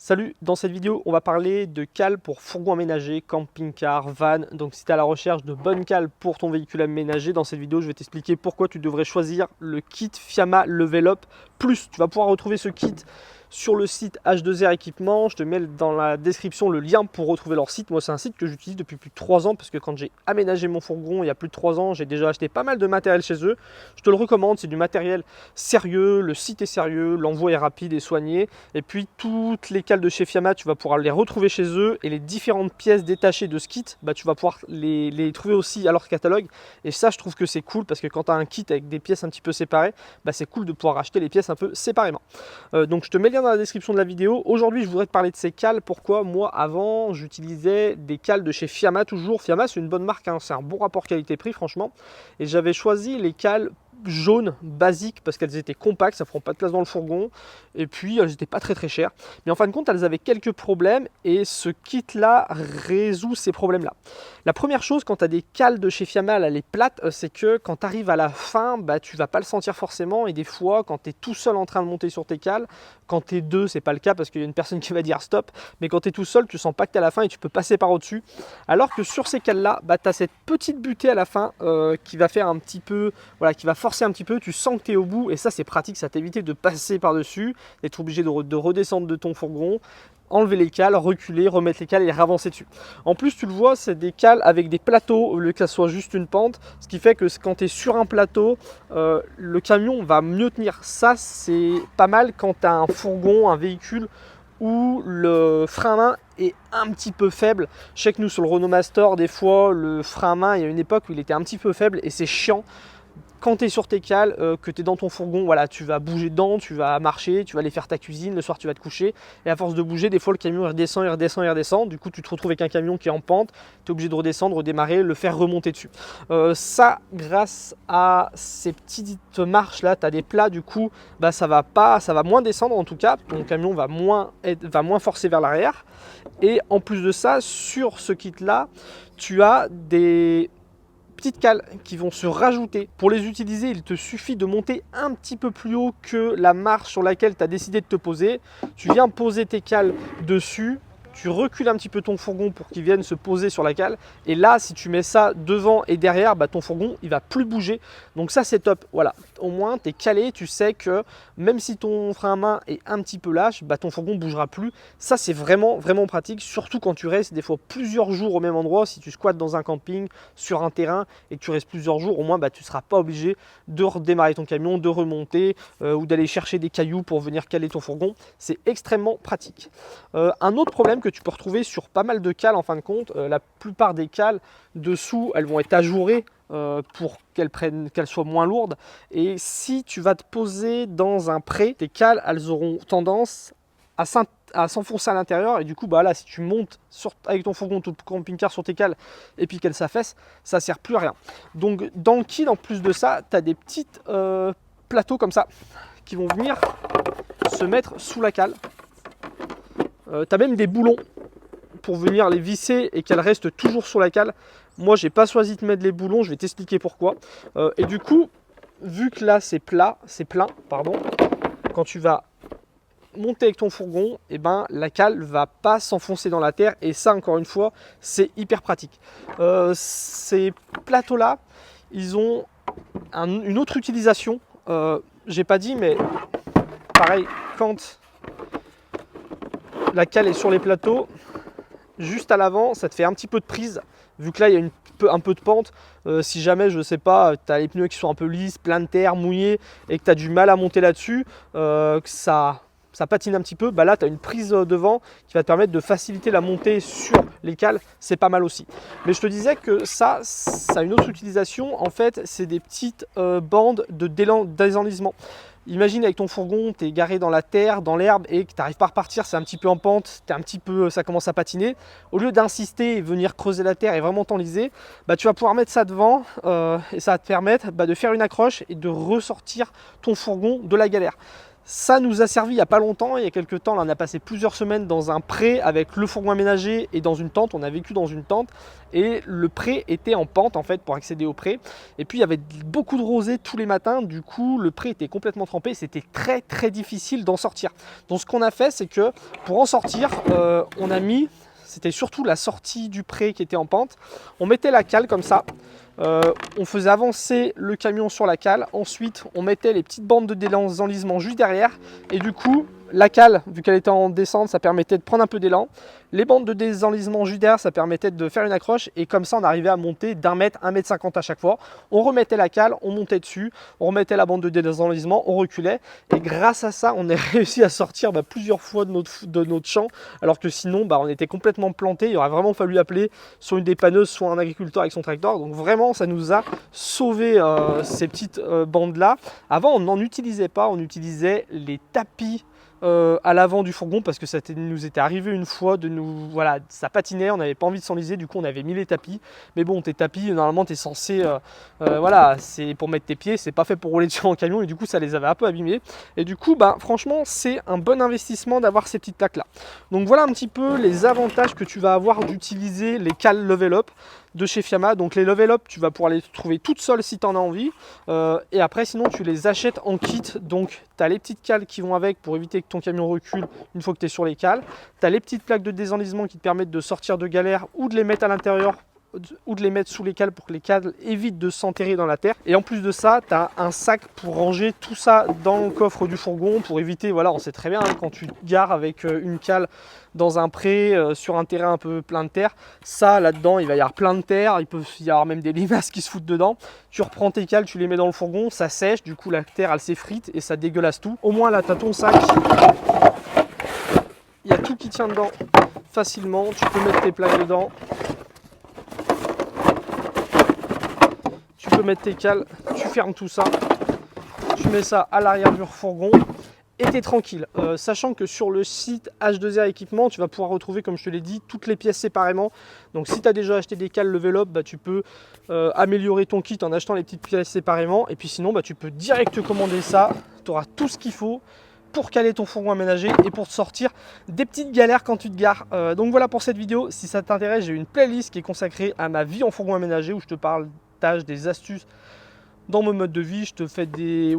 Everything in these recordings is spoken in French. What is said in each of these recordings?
Salut, dans cette vidéo, on va parler de cales pour fourgon aménagé, camping-car, van. Donc si tu es à la recherche de bonnes cales pour ton véhicule aménagé, dans cette vidéo, je vais t'expliquer pourquoi tu devrais choisir le kit Fiamma Level Up Plus. Tu vas pouvoir retrouver ce kit sur le site H2R Équipement. Je te mets dans la description le lien pour retrouver leur site. Moi, c'est un site que j'utilise depuis plus de 3 ans parce que quand j'ai aménagé mon fourgon il y a plus de 3 ans, j'ai déjà acheté pas mal de matériel chez eux. Je te le recommande, c'est du matériel sérieux, le site est sérieux, l'envoi est rapide et soigné. Et puis toutes les cales de chez Fiamma, tu vas pouvoir les retrouver chez eux, et les différentes pièces détachées de ce kit, tu vas pouvoir les trouver aussi à leur catalogue. Et ça, je trouve que c'est cool parce que quand tu as un kit avec des pièces un petit peu séparées, c'est cool de pouvoir acheter les pièces un peu séparément. Donc je te mets le lien dans la description de la vidéo. Aujourd'hui, je voudrais te parler de ces cales. Pourquoi? Moi, avant, j'utilisais des cales de chez Fiamma toujours. Fiamma, c'est une bonne marque, hein, c'est un bon rapport qualité-prix, franchement. Et j'avais choisi les cales jaunes basiques parce qu'elles étaient compactes, ça prend pas de place dans le fourgon, et puis elles n'étaient pas très chères, mais en fin de compte elles avaient quelques problèmes, et ce kit là résout ces problèmes là. La première chose, quand tu as des cales de chez Fiamma, elle est plate, c'est que quand tu arrives à la fin, tu vas pas le sentir forcément, et des fois quand tu es tout seul en train de monter sur tes cales, quand tu es deux c'est pas le cas parce qu'il y a une personne qui va dire stop, mais quand tu es tout seul tu sens pas que tu es à la fin et tu peux passer par au dessus, alors que sur ces cales là tu as cette petite butée à la fin qui va faire un petit peu, voilà, qui va forcer un petit peu, tu sens que tu es au bout, et ça c'est pratique, ça t'évite de passer par dessus, d'être obligé de redescendre de ton fourgon, enlever les cales, reculer, remettre les cales et ravancer dessus. En plus, tu le vois, c'est des cales avec des plateaux au lieu que ça soit juste une pente, ce qui fait que quand tu es sur un plateau, le camion va mieux tenir. Ça c'est pas mal quand tu as un fourgon, un véhicule où le frein à main est un petit peu faible. Je sais que nous sur le Renault Master, des fois le frein à main, il y a une époque où il était un petit peu faible, et c'est chiant. Quand tu es sur tes cales, que tu es dans ton fourgon, voilà, tu vas bouger dedans, tu vas marcher, tu vas aller faire ta cuisine, le soir tu vas te coucher, et à force de bouger, des fois le camion il redescend, il redescend, il redescend, du coup tu te retrouves avec un camion qui est en pente, tu es obligé de redescendre, redémarrer, le faire remonter dessus. Ça, grâce à ces petites marches là, tu as des plats, du coup ça va moins descendre, en tout cas, ton camion va moins forcer vers l'arrière. Et en plus de ça, sur ce kit là, tu as des petites cales qui vont se rajouter. Pour les utiliser, il te suffit de monter un petit peu plus haut que la marche sur laquelle tu as décidé de te poser. Tu viens poser tes cales dessus, tu recules un petit peu ton fourgon pour qu'il vienne se poser sur la cale, et là si tu mets ça devant et derrière, ton fourgon il va plus bouger. Donc ça c'est top, voilà, au moins tu es calé, tu sais que même si ton frein à main est un petit peu lâche, ton fourgon bougera plus. Ça c'est vraiment pratique, surtout quand tu restes des fois plusieurs jours au même endroit. Si tu squattes dans un camping, sur un terrain, et que tu restes plusieurs jours, au moins tu ne seras pas obligé de redémarrer ton camion, de remonter ou d'aller chercher des cailloux pour venir caler ton fourgon. C'est extrêmement pratique. Un autre problème que tu peux retrouver sur pas mal de cales, en fin de compte, la plupart des cales dessous elles vont être ajourées pour qu'elles soient moins lourdes, et si tu vas te poser dans un pré, tes cales elles auront tendance à s'enfoncer à l'intérieur, et du coup là si tu montes avec ton fourgon tout camping-car sur tes cales et puis qu'elles s'affaissent, ça sert plus à rien. Donc dans le kit, en plus de ça, tu as des petites plateaux comme ça qui vont venir se mettre sous la cale. Tu as même des boulons pour venir les visser et qu'elles restent toujours sur la cale. Moi j'ai pas choisi de mettre les boulons, je vais t'expliquer pourquoi. Et du coup, vu que là c'est plein, quand tu vas monter avec ton fourgon, la cale va pas s'enfoncer dans la terre, et ça encore une fois c'est hyper pratique. Ces plateaux là, ils ont une autre utilisation. J'ai pas dit, mais pareil, quand la cale est sur les plateaux, juste à l'avant ça te fait un petit peu de prise, vu que là il y a un peu de pente. Si jamais, je sais pas, tu as les pneus qui sont un peu lisses, plein de terre, mouillés, et que tu as du mal à monter là-dessus, que ça patine un petit peu, là tu as une prise devant qui va te permettre de faciliter la montée sur les cales, c'est pas mal aussi. Mais je te disais que ça a une autre utilisation. En fait, c'est des petites bandes de désenlisement. Imagine avec ton fourgon, tu es garé dans la terre, dans l'herbe, et que tu n'arrives pas à repartir, c'est un petit peu en pente, ça commence à patiner. Au lieu d'insister et venir creuser la terre et vraiment t'enliser, tu vas pouvoir mettre ça devant, et ça va te permettre de faire une accroche et de ressortir ton fourgon de la galère. Ça nous a servi il n'y a pas longtemps, il y a quelques temps, là, on a passé plusieurs semaines dans un pré avec le fourgon aménagé et dans une tente. On a vécu dans une tente et le pré était en pente en fait pour accéder au pré. Et puis il y avait beaucoup de rosée tous les matins, du coup le pré était complètement trempé, c'était très difficile d'en sortir. Donc ce qu'on a fait, c'est que pour en sortir, on a mis, c'était surtout la sortie du pré qui était en pente, on mettait la cale comme ça. On faisait avancer le camion sur la cale, ensuite on mettait les petites bandes de désenlisement juste derrière et du coup la cale, vu qu'elle était en descente, ça permettait de prendre un peu d'élan. Les bandes de désenlisement juste derrière, ça permettait de faire une accroche et comme ça on arrivait à monter d'1 mètre, 1,50 m à chaque fois. On remettait la cale, on montait dessus, on remettait la bande de désenlisement, on reculait et grâce à ça on a réussi à sortir plusieurs fois de notre champ, alors que sinon on était complètement planté. Il aurait vraiment fallu appeler soit une dépanneuse, soit un agriculteur avec son tracteur. Donc vraiment ça nous a sauvé ces petites bandes là. Avant on n'en utilisait pas, on utilisait les tapis à l'avant du fourgon parce que ça nous était arrivé une fois de nous, voilà, ça patinait, on n'avait pas envie de s'enliser, du coup on avait mis les tapis. Mais bon, tes tapis, normalement tu es censé, voilà, c'est pour mettre tes pieds, c'est pas fait pour rouler dessus en camion et du coup ça les avait un peu abîmés. Et du coup, franchement, c'est un bon investissement d'avoir ces petites plaques là. Donc voilà un petit peu les avantages que tu vas avoir d'utiliser les cales Level Up de chez Fiamma. Donc les Level Up, tu vas pouvoir les trouver toutes seules si tu en as envie. Et après, sinon, tu les achètes en kit. Donc tu as les petites cales qui vont avec pour éviter que ton camion recule une fois que tu es sur les cales. Tu as les petites plaques de désenlisement qui te permettent de sortir de galère ou de les mettre à l'intérieur ou de les mettre sous les cales pour que les cales évitent de s'enterrer dans la terre. Et en plus de ça, tu as un sac pour ranger tout ça dans le coffre du fourgon pour éviter, voilà, on sait très bien, hein, quand tu te gares avec une cale dans un pré, sur un terrain un peu plein de terre, ça là-dedans, il va y avoir plein de terre, il peut y avoir même des limaces qui se foutent dedans. Tu reprends tes cales, tu les mets dans le fourgon, ça sèche, du coup la terre elle s'effrite et ça dégueulasse tout. Au moins là, tu as ton sac, il y a tout qui tient dedans facilement, tu peux mettre tes plaques dedans. Tu peux mettre tes cales, tu fermes tout ça, tu mets ça à l'arrière du fourgon et tu es tranquille. Sachant que sur le site H2R Équipement, tu vas pouvoir retrouver, comme je te l'ai dit, toutes les pièces séparément. Donc si tu as déjà acheté des cales Level Up, tu peux améliorer ton kit en achetant les petites pièces séparément. Et puis sinon, tu peux direct commander ça, tu auras tout ce qu'il faut pour caler ton fourgon aménagé et pour te sortir des petites galères quand tu te gares. Donc voilà pour cette vidéo. Si ça t'intéresse, j'ai une playlist qui est consacrée à ma vie en fourgon aménagé où je te parle des astuces dans mon mode de vie, je te fais des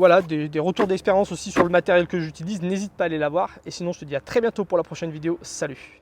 retours d'expérience aussi sur le matériel que j'utilise, n'hésite pas à aller la voir et sinon je te dis à très bientôt pour la prochaine vidéo, salut.